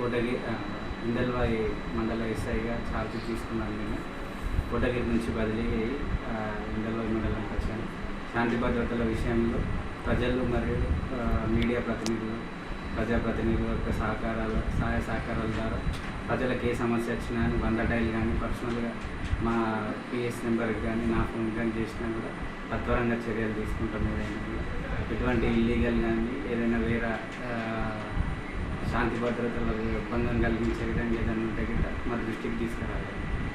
కోటగిరి ఇందల్వాయి మండల ఎస్ఐగా ఛార్జ్ తీసుకున్నాను. నేను కోటగిరి నుంచి బదిలీ అయ్యి ఇందల్వాయి మండలానికి వచ్చాను. శాంతి భద్రతల విషయంలో ప్రజలు మరియు మీడియా ప్రతినిధులు, ప్రజాప్రతినిధుల యొక్క సహాయ సహకారాల ద్వారా ప్రజలకు ఏ సమస్య వచ్చినా 100 డైల్ కానీ పర్సనల్గా మా పిఎస్ నెంబర్కి కానీ నా ఫోన్ కానీ చేసినా కూడా తత్వరంగా చర్యలు తీసుకుంటాం. ఏదైనా ఎటువంటి ఇల్లీగల్ కానీ ఏదైనా వేరే శాంతి భద్రతలకు భంగం కలిగించే విధంగా ఏదైనా ఉంటే గిట్ట మా దృష్టికి తీసుకురావాలి.